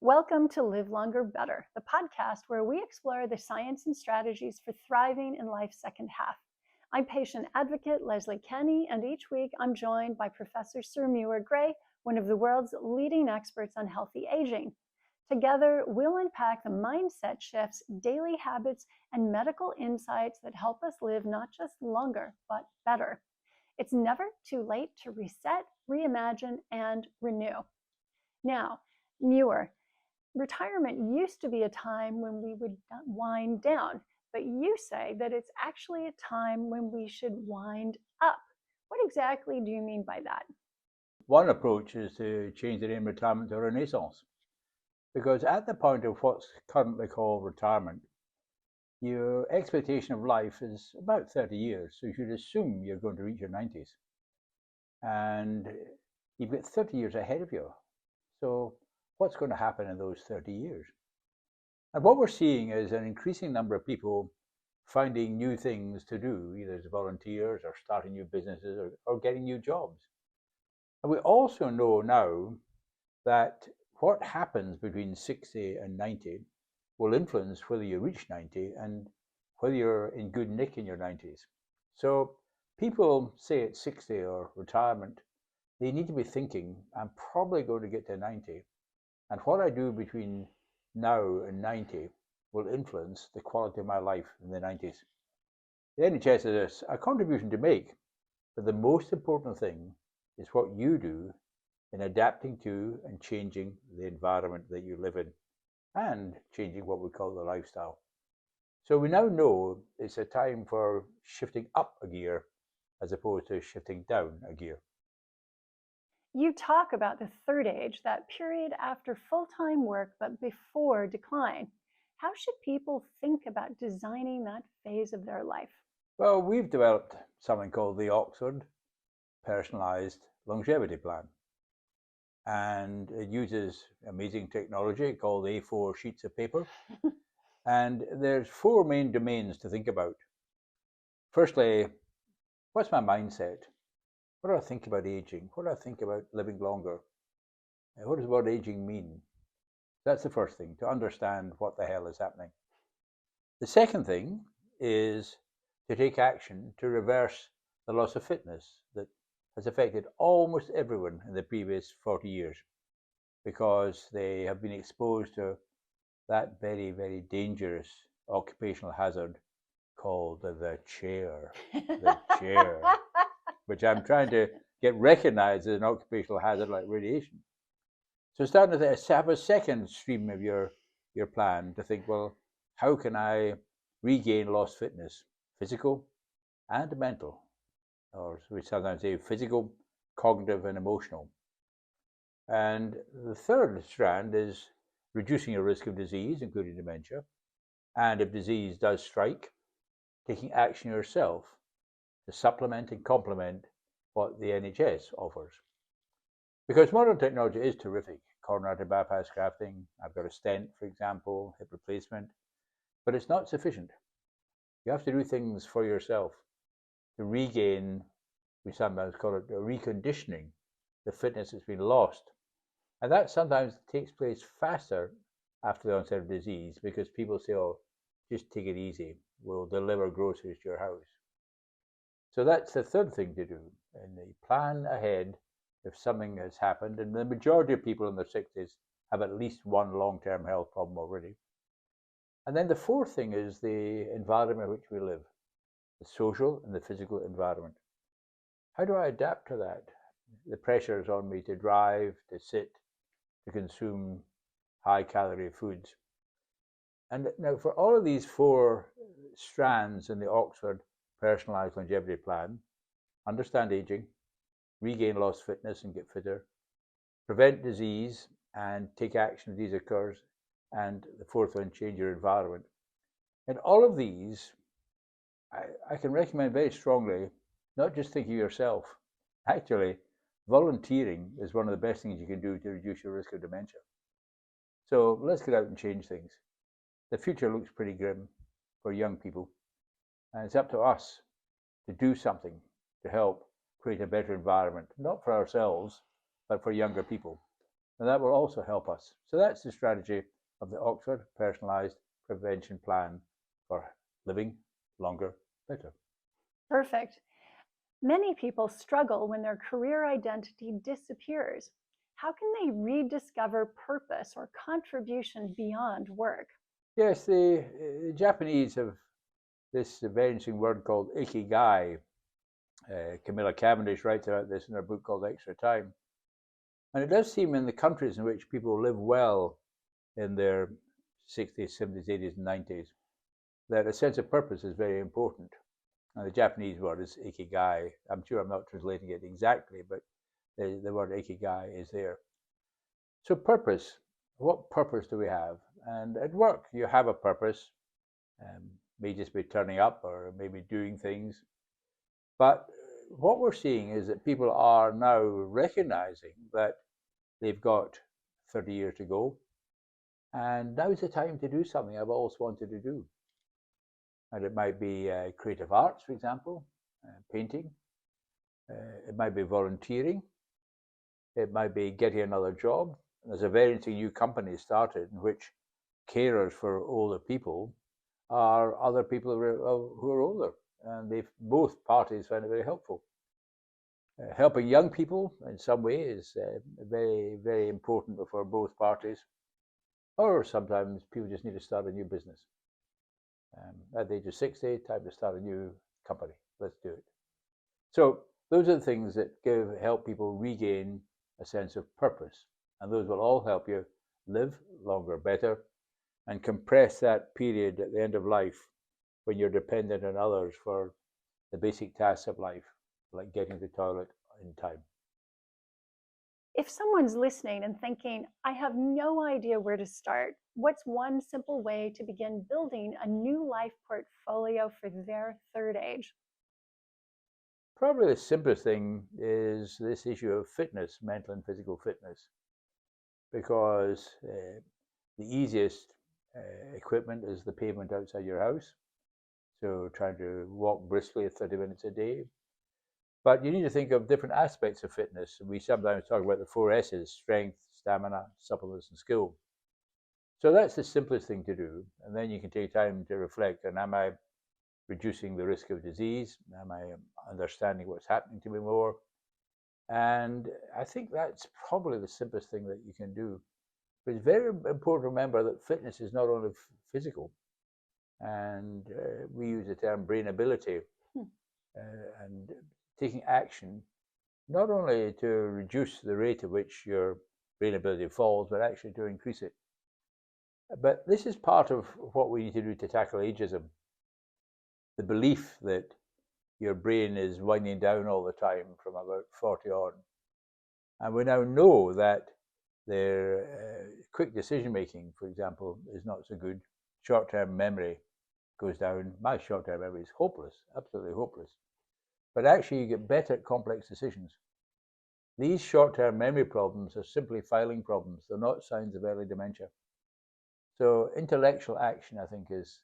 Welcome to Live Longer Better, the podcast where we explore the science and strategies for thriving in life's second half. I'm patient advocate Leslie Kenny, and each week I'm joined by Professor Sir Muir Gray, one of the world's leading experts on healthy aging. Together, we'll unpack the mindset shifts, daily habits, and medical insights that help us live not just longer, but better. It's never too late to reset, reimagine, and renew. Now, Muir, retirement used to be a time when we would wind down, but you say that it's actually a time when we should wind up. What exactly do you mean by that? One approach is to change the name retirement to renaissance, because at the point of what's currently called retirement, your expectation of life is about 30 years, so you should assume you're going to reach your 90s. And you've got 30 years ahead of you. So what's going to happen in those 30 years? And what we're seeing is an increasing number of people finding new things to do, either as volunteers or starting new businesses or getting new jobs. And we also know now that what happens between 60 and 90 will influence whether you reach 90 and whether you're in good nick in your 90s. So people say at 60 or retirement, they need to be thinking, I'm probably going to get to 90. And what I do between now and 90 will influence the quality of my life in the 90s. The NHS has a contribution to make, but the most important thing is what you do in adapting to and changing the environment that you live in and changing what we call the lifestyle. So we now know it's a time for shifting up a gear as opposed to shifting down a gear. You talk about the third age, that period after full-time work but before decline. How should people think about designing that phase of their life? Well, we've developed something called the Oxford Personalized Longevity Plan. And it uses amazing technology called A4 sheets of paper. And there's four main domains to think about. Firstly, what's my mindset? What do I think about aging? What do I think about living longer? And what does the word aging mean? That's the first thing, to understand what the hell is happening. The second thing is to take action to reverse the loss of fitness that has affected almost everyone in the previous 40 years because they have been exposed to that very, very dangerous occupational hazard called the chair. The chair. Which I'm trying to get recognized as an occupational hazard like radiation. So starting to have a second stream of your plan to think, well, how can I regain lost fitness, physical and mental, or we sometimes say physical, cognitive, and emotional. And the third strand is reducing your risk of disease, including dementia, and if disease does strike, taking action yourself to supplement and complement what the NHS offers. Because modern technology is terrific. Coronary bypass grafting, I've got a stent, for example, hip replacement, but it's not sufficient. You have to do things for yourself to regain, we sometimes call it reconditioning, the fitness that's been lost. And that sometimes takes place faster after the onset of disease because people say, oh, just take it easy. We'll deliver groceries to your house. So that's the third thing to do, and they plan ahead if something has happened, and the majority of people in their 60s have at least one long-term health problem already. And then the fourth thing is the environment in which we live, the social and the physical environment. How do I adapt to that? The pressure is on me to drive, to sit, to consume high-calorie foods. And now for all of these four strands in the Oxford Personalized Longevity Plan, understand aging, regain lost fitness and get fitter, prevent disease and take action if disease occurs, and the fourth one, change your environment. And all of these, I can recommend very strongly, not just think of yourself. Actually, volunteering is one of the best things you can do to reduce your risk of dementia. So let's get out and change things. The future looks pretty grim for young people. And it's up to us to do something to help create a better environment, not for ourselves, but for younger people. And that will also help us. So that's the strategy of the Oxford Personalised Prevention Plan for living longer, better. Perfect. Many people struggle when their career identity disappears. How can they rediscover purpose or contribution beyond work? Yes, the Japanese have this very interesting word called ikigai. Camilla Cavendish writes about this in her book called Extra Time. And it does seem in the countries in which people live well in their 60s, 70s, 80s, and 90s that a sense of purpose is very important. And the Japanese word is ikigai. I'm sure I'm not translating it exactly, but the word ikigai is there. So purpose, what purpose do we have? And at work, you have a purpose. May just be turning up or maybe doing things. But what we're seeing is that people are now recognizing that they've got 30 years to go. And now's the time to do something I've always wanted to do. And it might be creative arts, for example, painting. It might be volunteering. It might be getting another job. There's a very interesting new company started in which carers for older people are other people who are older. And both parties find it very helpful. Helping young people in some way is very, very important for both parties. Or sometimes people just need to start a new business. At the age of 60, time to start a new company. Let's do it. So those are the things that help people regain a sense of purpose. And those will all help you live longer, better, and compress that period at the end of life when you're dependent on others for the basic tasks of life, like getting to the toilet in time. If someone's listening and thinking, I have no idea where to start, what's one simple way to begin building a new life portfolio for their third age? Probably the simplest thing is this issue of fitness, mental and physical fitness, because the easiest equipment is the pavement outside your house. So trying to walk briskly 30 minutes a day. But you need to think of different aspects of fitness. We sometimes talk about the 4 S's: strength, stamina, suppleness, and skill. So that's the simplest thing to do. And then you can take time to reflect on, am I reducing the risk of disease? Am I understanding what's happening to me more? And I think that's probably the simplest thing that you can do. But it's very important to remember that fitness is not only physical. And we use the term brain ability. And taking action, not only to reduce the rate at which your brain ability falls, but actually to increase it. But this is part of what we need to do to tackle ageism. The belief that your brain is winding down all the time from about 40 on. And we now know that their quick decision making, for example, is not so good. Short-term memory goes down. My short-term memory is hopeless, absolutely hopeless. But actually you get better at complex decisions. These short-term memory problems are simply filing problems. They're not signs of early dementia. So intellectual action, I think, is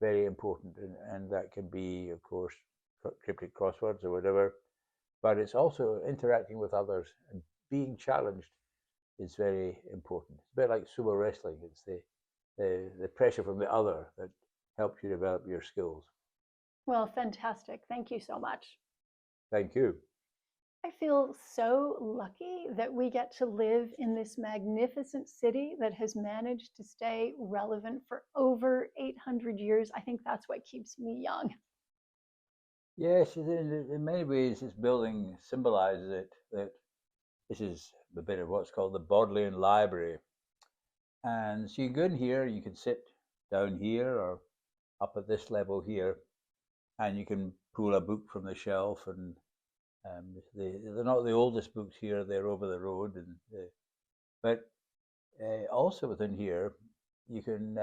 very important. And that can be, of course, cryptic crosswords or whatever. But it's also interacting with others and being challenged is very important. It's a bit like sumo wrestling. It's the pressure from the other that helps you develop your skills. Well, fantastic. Thank you so much. Thank you. I feel so lucky that we get to live in this magnificent city that has managed to stay relevant for over 800 years. I think that's what keeps me young. Yes, in many ways, this building symbolizes it, that this is a bit of what's called the Bodleian Library. And so you go in here, you can sit down here or up at this level here, and you can pull a book from the shelf. And they're not the oldest books here, they're over the road. But also within here, you can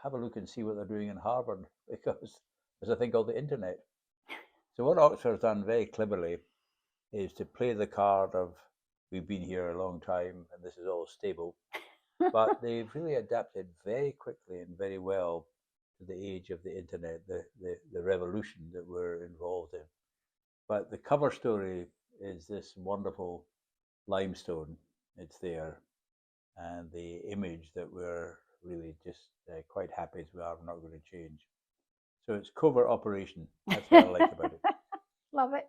have a look and see what they're doing in Harvard, because there's a thing called the internet. So what Oxford's done very cleverly is to play the card of, we've been here a long time and this is all stable. But they've really adapted very quickly and very well to the age of the internet, the revolution that we're involved in. But the cover story is this wonderful limestone. It's there. and the image that we're really just quite happy as we are, we're not going to change. So it's covert operation. That's what I like about it. Love it.